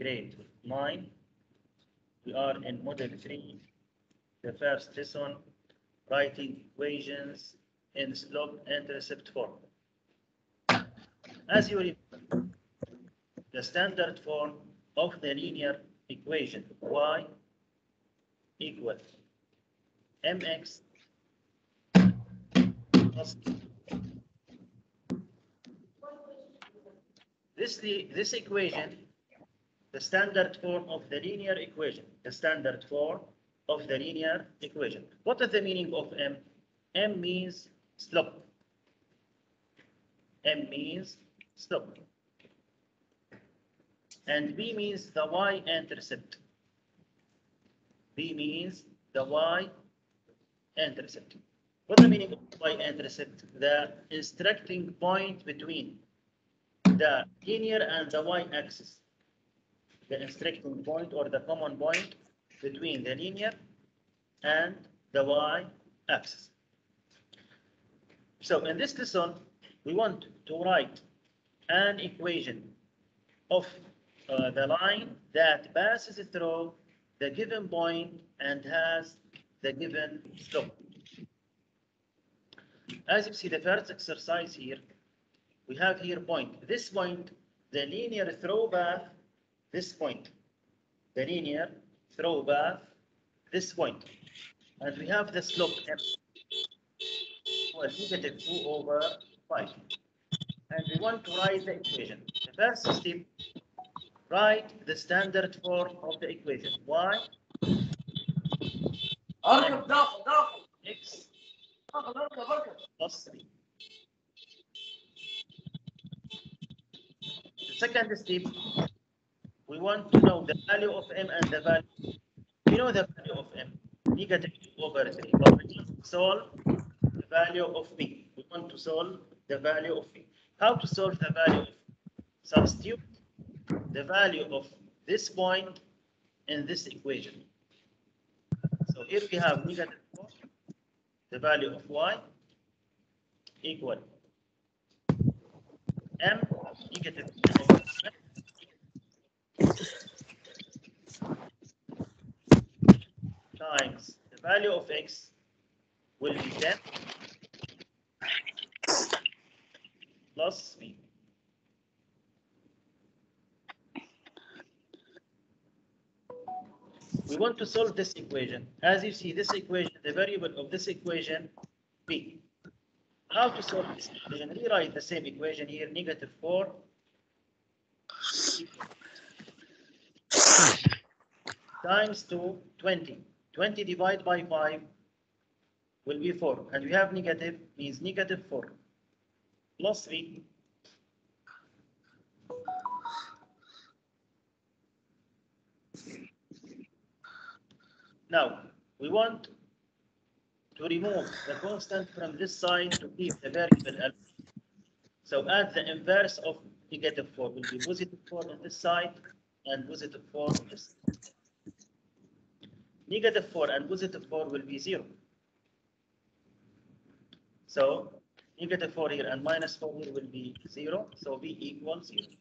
grade 9. We are in model 3, the first lesson, writing equations in slope-intercept form. As you remember, the standard form of the linear equation y equals mx plus this equation, the standard form of the linear equation, the standard form of the linear equation. What is the meaning of m? M means slope. M means slope. And B means the y-intercept. B means the y-intercept. What's the meaning of y-intercept? The intersecting point between the linear and the y-axis. The intersecting point or the common point between the linear and the y-axis. So in this lesson, we want to write an equation of the line that passes through the given point and has the given slope. As you see, the first exercise here, we have here point. This point, the linear throw path, this point. The linear throw path, this point. And we have the slope m, negative 2 over 5. And we want to write the equation. The first step, write the standard form of the equation. Y x plus 3. The second step, we want to know the value of m and the value. We know the value of m, negative 2 over 3. But we want to solve the value of b. We want to solve the value of b. How to solve the value of? Substitute the value of this point in this equation. So here we have negative 4, the value of y equal m negative 2 over 7 times the value of x will be 10 plus b. We want to solve this equation. As you see, this equation, the variable of this equation, b. How to solve this equation? Rewrite the same equation here, negative 4 times 2, 20. 20 divided by 5 will be 4. And we have negative, means negative 4 plus 3. Now, we want to remove the constant from this side to keep the variable alpha. So add the inverse of negative 4 will be positive 4 on this side and positive 4 on this side. Negative 4 and positive 4 will be 0. So negative 4 here and minus 4 here will be 0. So b equals 0.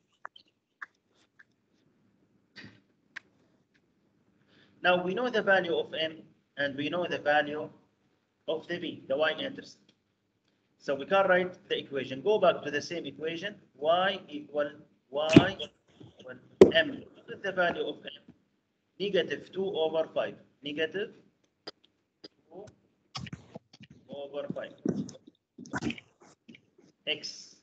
Now we know the value of m and we know the value of the b, the y-intercept. So we can write the equation. Go back to the same equation. Y equal m. What is the value of m? Negative 2 over 5. Negative 2 over 5. X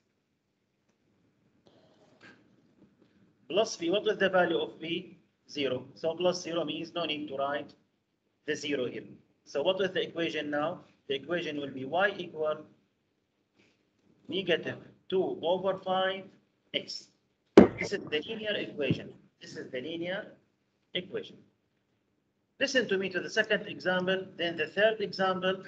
plus b. What is the value of b? 0. So plus 0 means no need to write the 0 here. So what is the equation now? The equation will be y equal negative 2 over 5 x. This is the linear equation. This is the linear equation. Listen to me to the second example. Then the third example,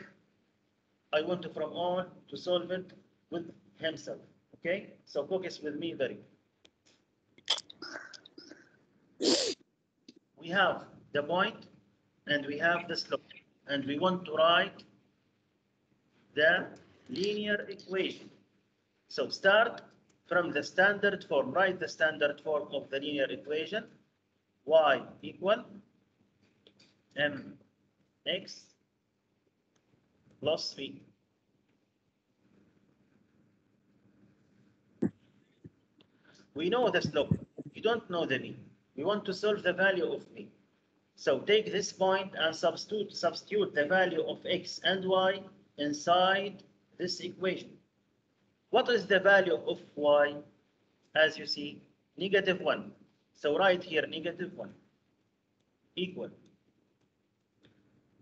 I want to from on to solve it with himself. Okay? So focus with me very. We have the point and we have the slope, and we want to write the linear equation. So start from the standard form. Write the standard form of the linear equation. y equal mx plus v. We know the slope. We don't know the v. We want to solve the value of v. So take this point and substitute the value of x and y inside this equation. What is the value of y? As you see, -1. So write here -1 equal.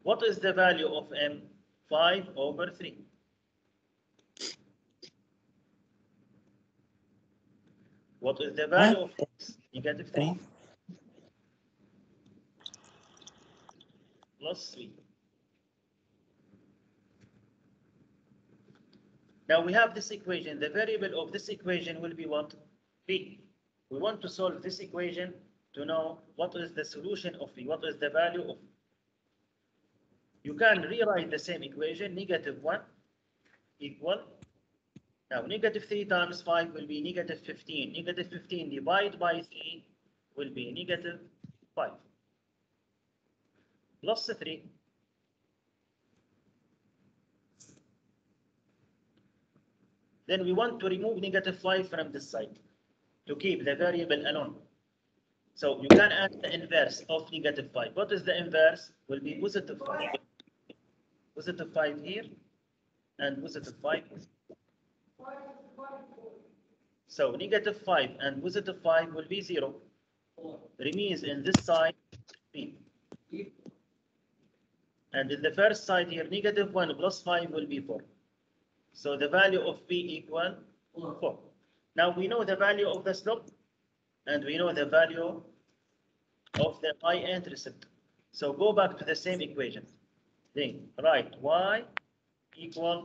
What is the value of m? 5/3. What is the value of x? -3 plus 3. Now we have this equation. The variable of this equation will be what? V. We want to solve this equation to know what is the solution of V, what is the value of V. You can rewrite the same equation, -1 equal. Now -3 times 5 will be -15. -15 divided by 3 will be -5 plus 3. Then we want to remove -5 from this side to keep the variable alone. So you can add the inverse of -5. What is the inverse? Will be +5. +5 here and +5 here. So -5 and +5 will be 0. Remains in this side b. And in the first side here, -1 plus 5 will be 4. So the value of b equal 4. Now we know the value of the slope and we know the value of the y-intercept. So go back to the same equation. Then write y equal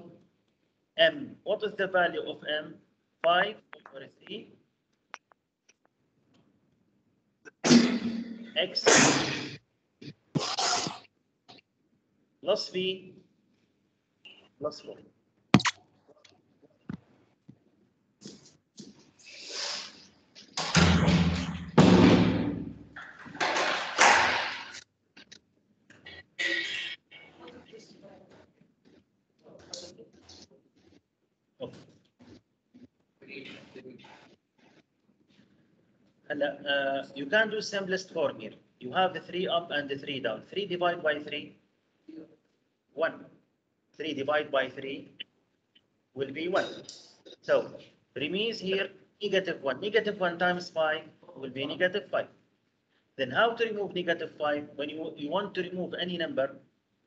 m. What is the value of m? 5/3 x plus v plus 4. You can do simplest form here. You have the 3 up and the 3 down. 3 divided by 3, 1. 3 divided by 3 will be 1. So remains here -1. -1 times 5 will be -5. Then how to remove -5? When you want to remove any number,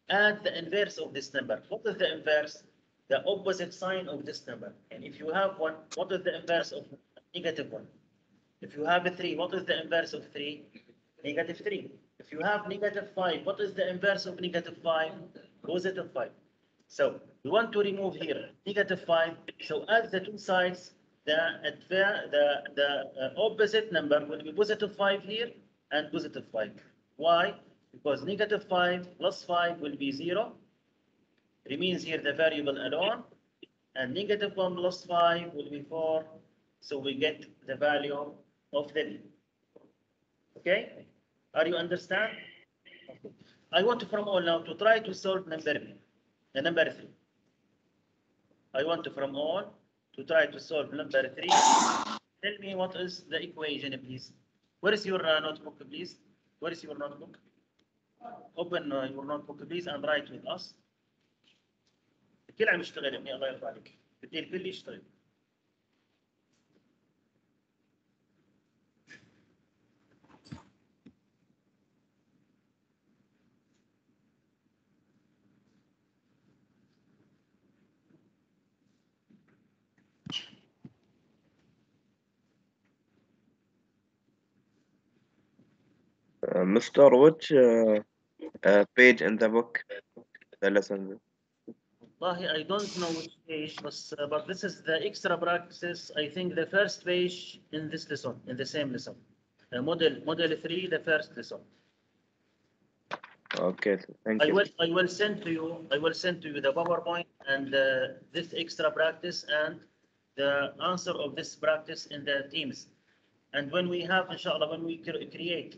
add the inverse of this number. What is the inverse? The opposite sign of this number. And if you have 1, what is the inverse of -1? If you have a 3, what is the inverse of 3? -3. If you have -5, what is the inverse of -5? +5. So we want to remove here -5. So at the two sides, the opposite number will be +5 here and +5. Why? Because -5 plus 5 will be 0. Remains here the variable alone. And -1 plus 5 will be 4. So we get the value of the v. Okay? Are you understand? Okay. I want from all now to try to solve number b, the number 3. I want from all to try to solve number 3. Tell me what is the equation, please. Where is your notebook, please? Where is your notebook? Open your notebook, please, and write with us. الكل عم يشتغل يا ابني الله يرضى عليك. بدي الكل يشتغل. Mr. Which page in the book, the lesson? I don't know which page, but this is the extra practice. I think the first page in this lesson, in the same lesson. Model 3, the first lesson. Okay, thank you. I will send to you. I will send to you the PowerPoint and this extra practice and the answer of this practice in the Teams. And when we have, inshallah, when we create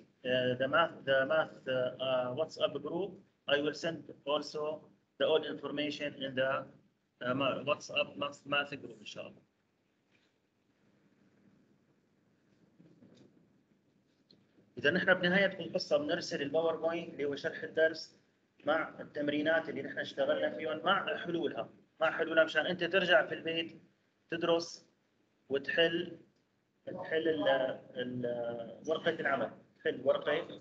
the math WhatsApp group. I will send also the all information in the WhatsApp math group إن شاء الله. إذا نحن بنهاية القصة بنرسل الباوربوينت اللي هو شرح الدرس مع التمرينات اللي نحن اشتغلنا فيهم مع حلولها مشان أنت ترجع في البيت تدرس وتحل ورقة العمل، تحل ورقة.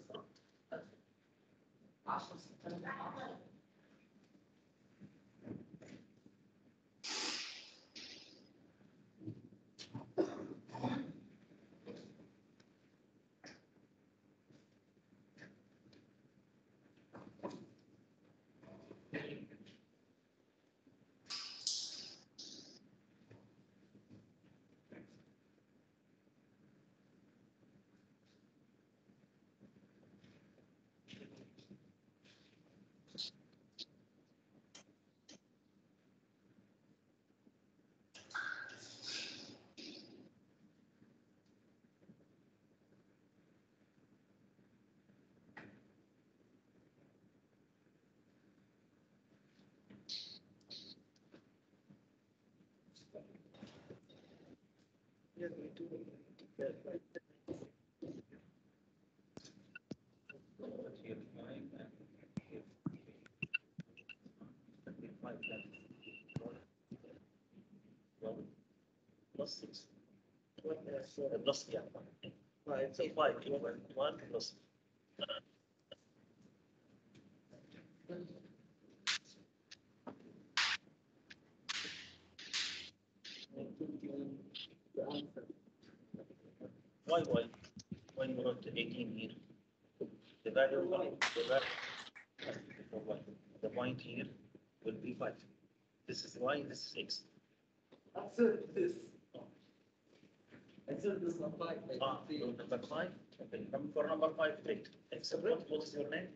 Plus 6. Plus, yeah. So 5 over 1 plus. Why you wrote 18 here? The value of the point here will be 5. This is y, this is x. Answer this. Answer this number 5. Number 5. Okay. For number 5, great. Excellent. What is your name?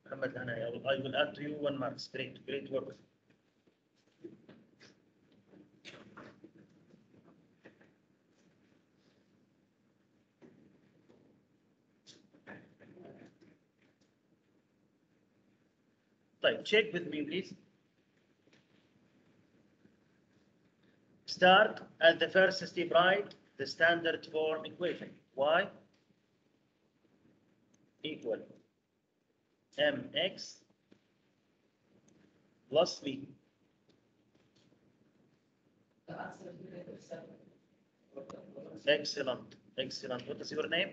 Muhammad Hanaya. I will add to you 1 mark. Great work. Check with me, please. Start at the first step, write the standard form equation. Y equal mx plus b. Excellent. What is your name?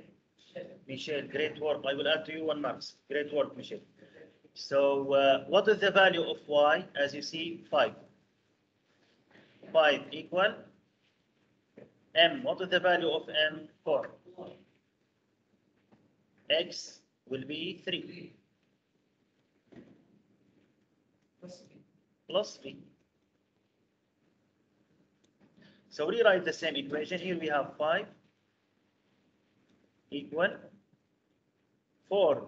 Michelle. Great work. I will add to you 1 mark. Great work, Michelle. So what is the value of y? As you see, 5. 5 equal m. What is the value of m? 4. X will be 3. Plus b. So rewrite the same equation. Here we have 5 equal 4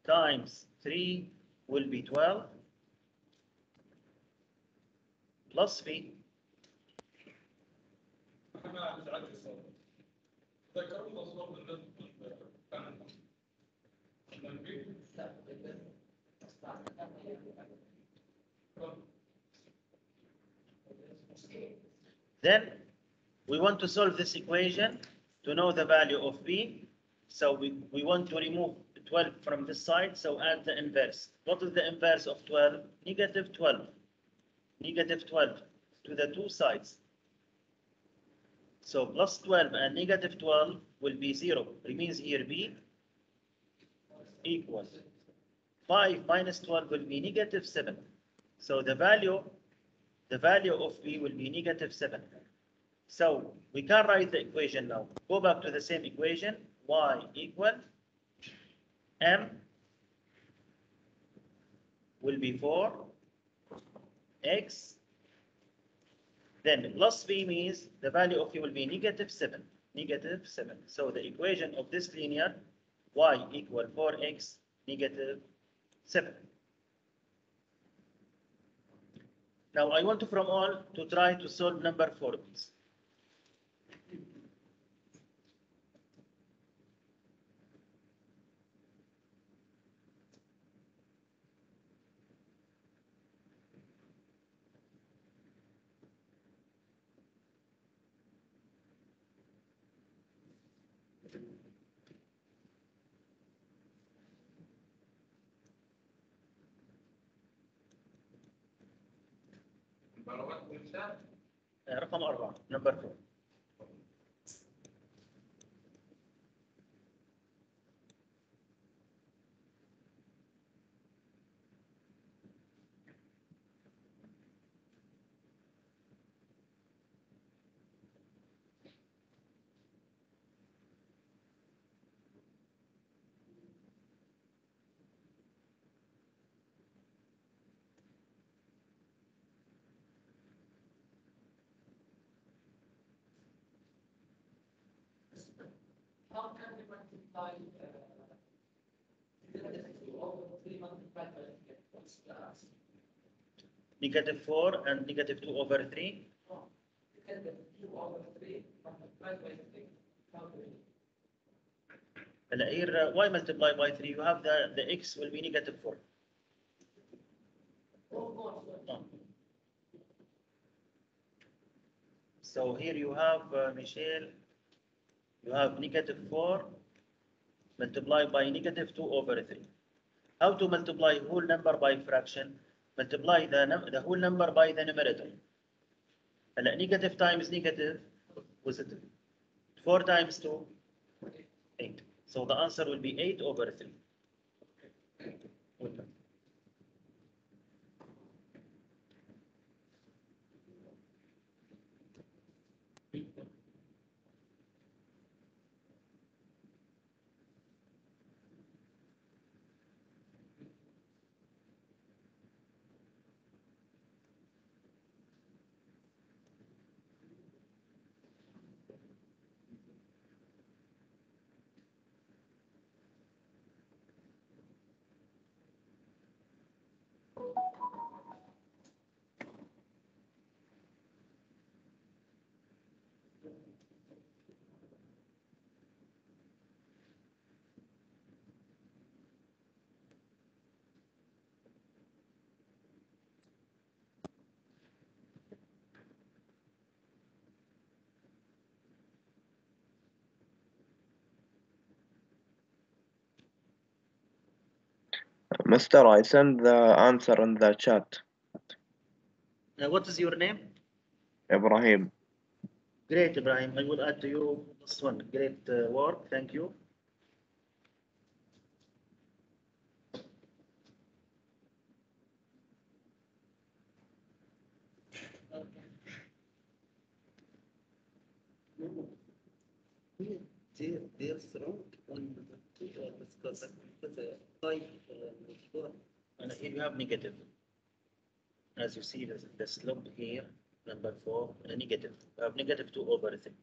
times 3 will be 12 plus b. Then we want to solve this equation to know the value of b. So we want to remove 12 from this side, so add the inverse. What is the inverse of 12? Negative 12. Negative 12 to the 2 sides. So plus 12 and negative 12 will be 0. It means here b equals 5 minus 12 will be negative 7. So the value of b will be negative 7. So we can write the equation now. Go back to the same equation. Y equal m will be 4 x. Then plus b means the value of u will be negative 7. Negative 7. So the equation of this linear y equal 4x negative 7. Now I want from all to try to solve number 4, please. رقم 4 نمبر 4. How can we multiply -2 over 3 multiplied by what's the answer? -4 and -2 over 3. Oh, -2 over 3 multiplied by 3. How do we? هلا here y multiply by 3 you have the x will be -4. Oh. So here you have Michelle, you have -4 multiplied by -2 over 3. How to multiply whole number by fraction? Multiply the whole number by the numerator. هلا negative times negative positive. 4 times 2 8. So the answer will be 8 over 3. Mister, I send the answer in the chat. What is your name? Ibrahim. Great, Ibrahim. I will add to you this one. Great work. Thank you. There's wrong on discuss And here you have negative. As you see, the slope here, number 4, negative. You have -2 over 3.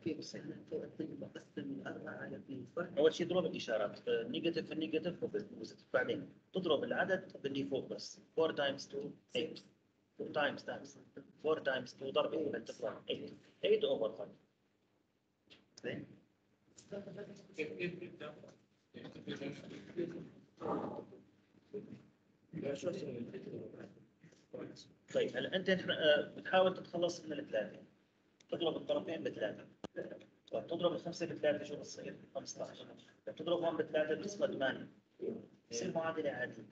كيف بس احنا بقسم الأربعة على 2 صح؟ أول شيء اضرب الإشارات. نيجاتيف في النيجاتيف وبوزيتيف. بعدين تضرب العدد باللي فوق بس. 4 times 2 8. 4 times 4 times 2 ضرب 8 تطلع 8. 8 over 5. زين؟ طيب هلا انت بتحاول تتخلص من الثلاثه. تضرب الطرفين بثلاثه. تضرب الخمسه بثلاثه شو بتصير؟ 15. تضربهم بثلاثه بتصير 8. يصير معادله عاديه.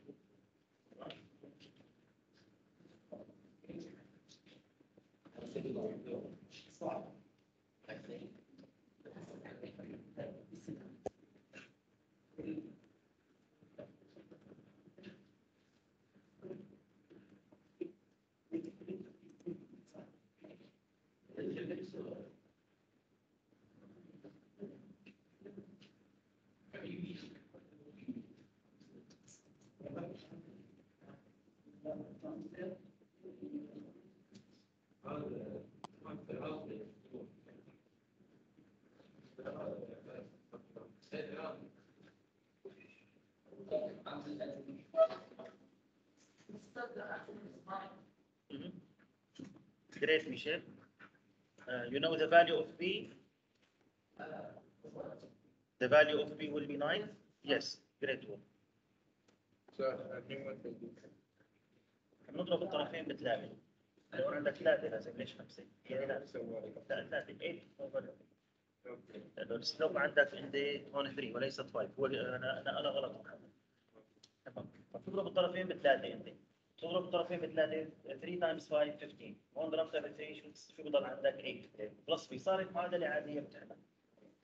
Great, Michelle. You know the value of B? The value of B will be 9? Yes, great one. نضرب الطرفين بثلاثة. لو عندك 3 لازم ليش 5؟ يعني لا 3 8 over لأنه السلوب عندك in the هون 3 وليست 5. هو أنا غلط. تمام. تضرب الطرفين بثلاثة أنت. تضرب الطرفين بثلاثة 3 times 5 15. هون ضربتها ب 3 شو بضل عندك 8 بلس بي. صارت معادلة عادية بتعمل.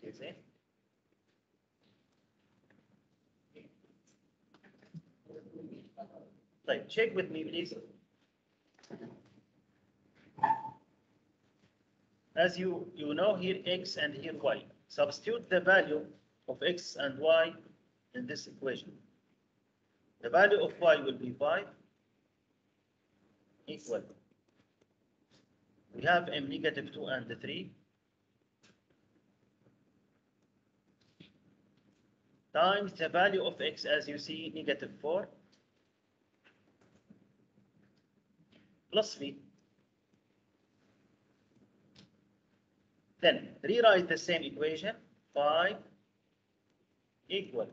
زين. طيب check with me please. As you know here x and here y. Substitute the value of x and y in this equation. The value of y will be 5 equal. We have m negative 2 and 3 times the value of x, as you see, negative 4 plus v. Then rewrite the same equation, 5 equal.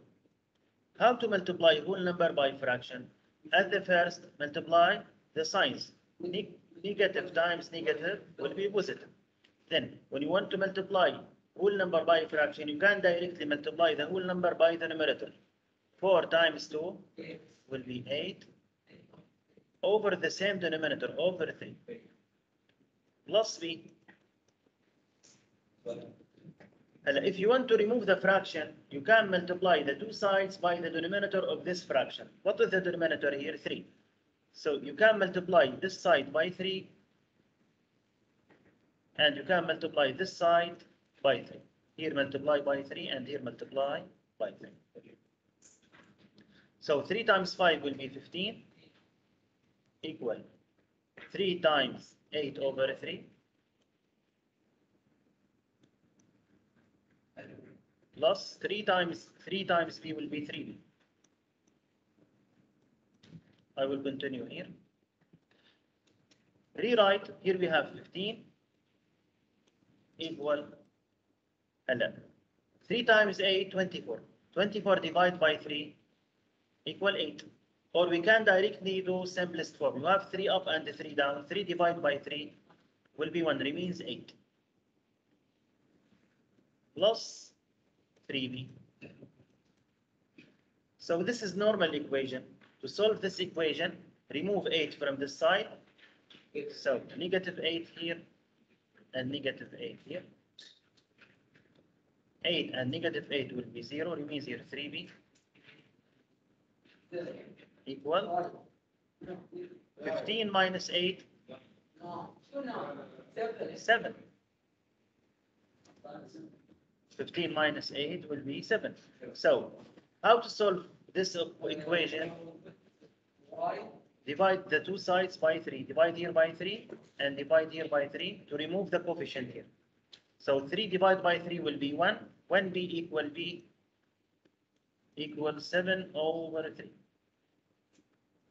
How to multiply whole number by fraction? At the first, multiply the signs. Negative times negative will be positive. Then, when you want to multiply whole number by fraction, you can directly multiply the whole number by the numerator. 4 times 2 will be 8 over the same denominator, over 3, plus v. If you want to remove the fraction, you can multiply the two sides by the denominator of this fraction. What is the denominator here? 3. So you can multiply this side by 3, and you can multiply this side by 3. Here multiply by 3, and here multiply by 3. So 3 times 5 will be 15, equal 3 times 8 over 3, plus 3 times b will be 3b. I will continue here. Rewrite, here we have 15 equal 11. 3 times 8, 24. 24 divided by 3 equal 8. Or we can directly do simplest form. You have 3 up and 3 down. 3 divided by 3 will be 1, remains 8. Plus 3b. So this is normal equation. To solve this equation, remove 8 from this side. So negative 8 here and negative 8 here. 8 and negative 8 will be 0, remains here 3b equal 15 minus 8, 7. 15 minus 8 will be 7. So, how to solve this equation? Divide the two sides by 3. Divide here by 3 and divide here by 3 to remove the coefficient here. So 3 divided by 3 will be 1. 1b equal 7 over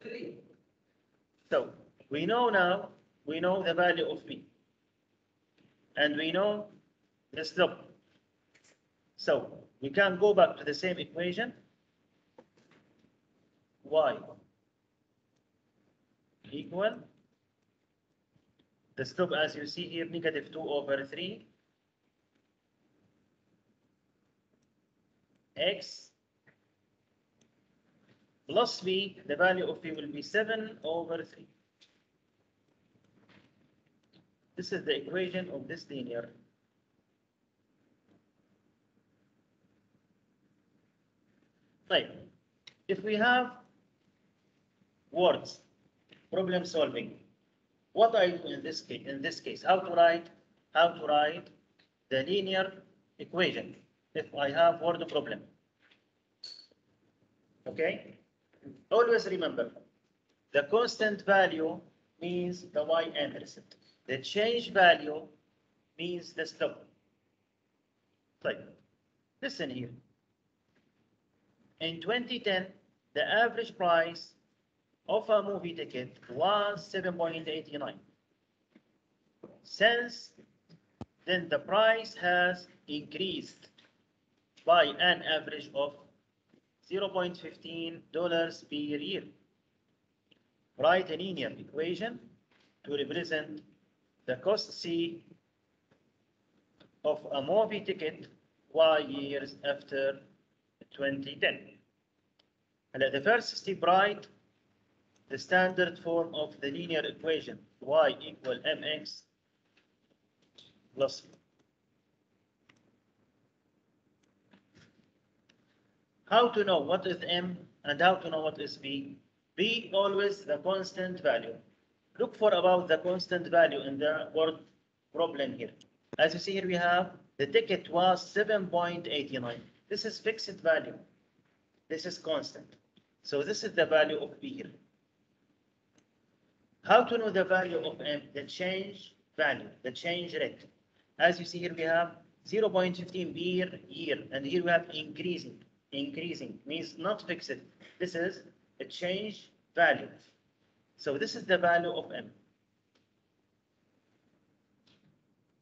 3. So we know now, we know the value of b. And we know the slope. So we can go back to the same equation. Y equal the slope, as you see here, negative 2 over 3 x plus b, the value of b will be 7 over 3. This is the equation of this linear. Right. If we have words, problem solving, what I do in this case, how to write the linear equation if I have word problem. Okay? Always remember, the constant value means the y-intercept. The change value means the slope. Right. Listen here. In 2010, the average price of a movie ticket was 7.89. Since then, the price has increased by an average of $0.15 per year. Write a linear equation to represent the cost C of a movie ticket Y years after 2010. The first step, write the standard form of the linear equation y equal mx plus b. How to know what is m and how to know what is b? B always the constant value. Look for about the constant value in the word problem here. As you see here, we have the ticket was 7.89. This is fixed value. This is constant. So this is the value of B here. How to know the value of M? The change value, the change rate. As you see here, we have 0.15 per year, and here we have increasing. Increasing means not fixed. This is a change value. So this is the value of M.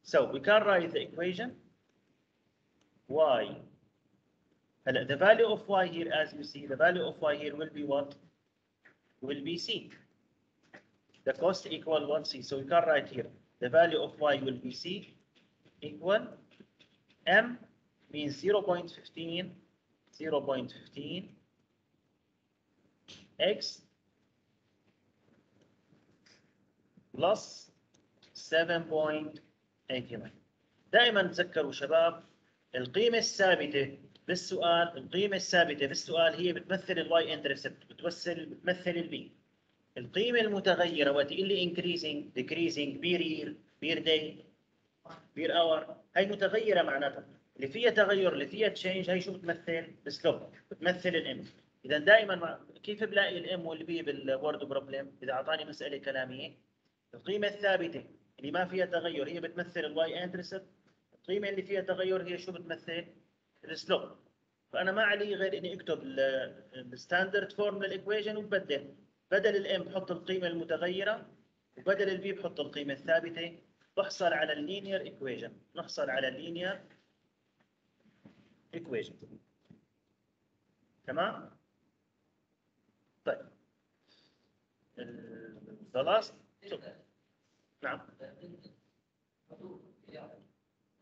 So we can write the equation y. The value of y here, as you see, the value of y here will be what? Will be c. The cost equal 1c. So we can write here the value of y will be c equal m means 0.15 x plus 7.89. دائما تذكروا شباب القيمة الثابتة بالسؤال هي بتمثل الواي انترسبت، بتمثل البي. القيمة المتغيرة وقت اللي increasing decreasing per year per day per hour هي متغيرة معناتها اللي فيها تغير اللي فيها تشينج هي شو بتمثل؟ السلوب، بتمثل الام. اذا دائما كيف بلاقي الام والبي بالوورد بروبلم؟ اذا اعطاني مسألة كلامية القيمة الثابتة اللي ما فيها تغير هي بتمثل الواي انترسبت، القيمة اللي فيها تغير هي شو بتمثل؟ السلوب. فانا ما علي غير اني اكتب الستاندرد فورم للايكويشن وبدل. بدل الام بحط القيمة المتغيرة وبدل البي بحط القيمة الثابتة، بحصل على اللينير ايكويشن. نحصل على اللينير ايكويشن. تمام؟ طيب the last. نعم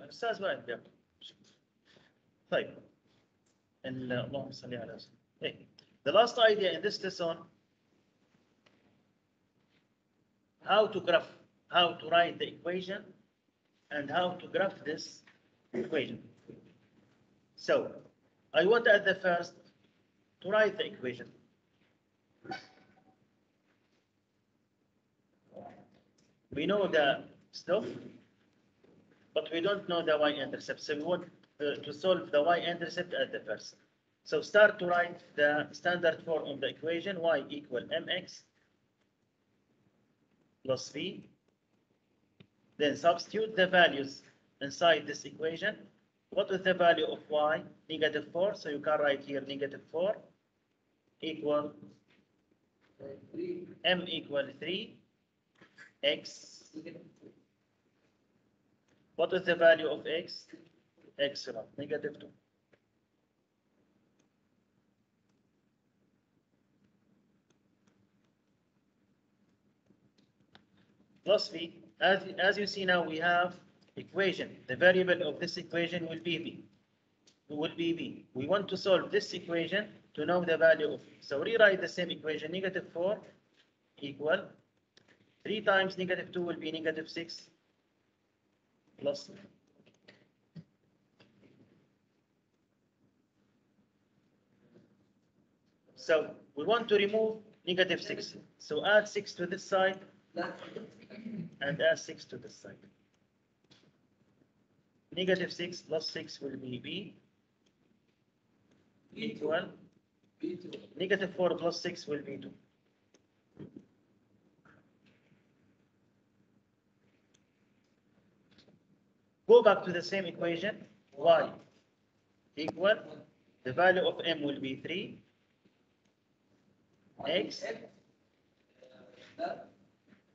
الاستاذ وائل بيعطي. طيب اللهم صل على سيدنا. The last idea in this lesson, how to write the equation and how to graph this equation. So I want at the first to write the equation. We know the slope, but we don't know the y-intercept. So we want to solve the y-intercept at the first. So start to write the standard form of the equation y equal mx plus b. Then substitute the values inside this equation. What is the value of y? -4. So you can write here -4 equal m equal 3 x. What is the value of x? Excellent, -2. Plus b. As you see now, we have equation. The variable of this equation will be b. We want to solve this equation to know the value of. So rewrite the same equation. -4 equal 3 times -2 will be -6 plus. So we want to remove -6. So add 6 to this side and add 6 to this side. -6 plus 6 will be b equal -4 plus 6 will be 2. Go back to the same equation. Y equal the value of m will be 3 x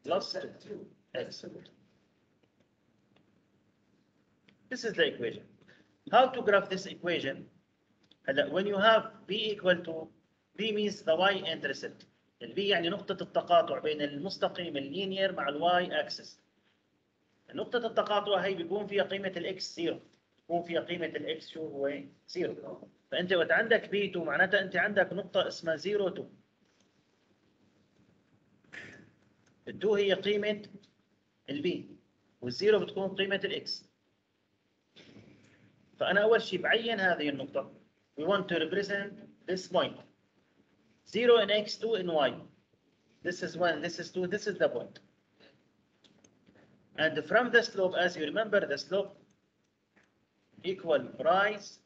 plus 2. Excellent. This is the equation. How to graph this equation? When you have b equal to, b means the y-intercept. البي يعني نقطة التقاطع بين المستقيم اللينير مع الواي اكسس. نقطة التقاطع هي بيكون فيها قيمة الإكس زيرو، بيكون فيها قيمة الإكس شو هو زيرو. فأنت وقت عندك بي 2 معناتها أنت عندك نقطة اسمها 0 2. ال 2 هي قيمة البي والزيرو بتكون قيمة الإكس. فأنا أول شيء بعين هذه النقطة. We want to represent this point. 0 in x, 2 in y. This is 1, this is 2, this is the point. And from the slope, as you remember, the slope equal rise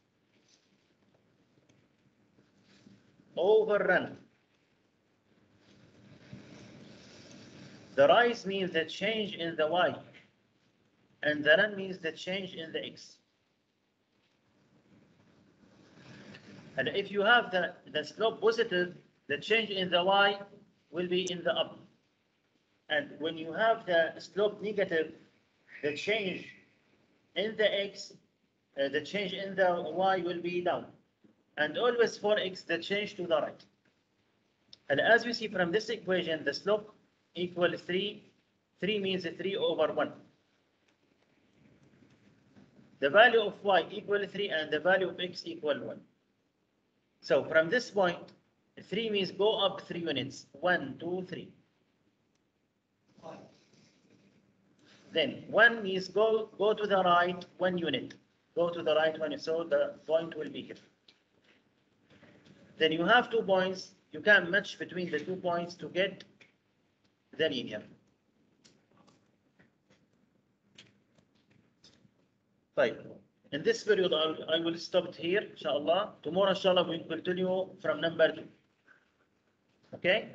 over run. The rise means the change in the y, and the run means the change in the x. And if you have the slope positive, the change in the y will be in the up. And when you have the slope negative, the change in the x, the change in the y will be down. And always for x, the change to the right. And as we see from this equation, the slope equal 3. 3 means 3 over 1. The value of y equal 3 and the value of x equal 1. So from this point, 3 means go up 3 units. 1, 2, 3. Then 1 means go to the right 1 unit. Go to the right 1 unit. So the point will be here. Then you have 2 points. You can match between the 2 points to get the linear. Right. In this period, I will stop it here, inshallah. Tomorrow, inshallah, we will continue from number 2. Okay?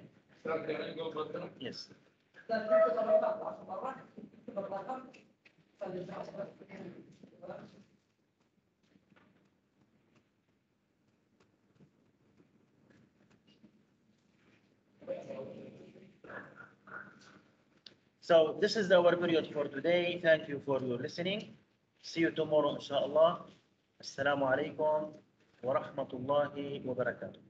Yes. So this is our period for today. Thank you for your listening. See you tomorrow, inshallah. Assalamu alaikum wa rahmatullahi wa barakatuh.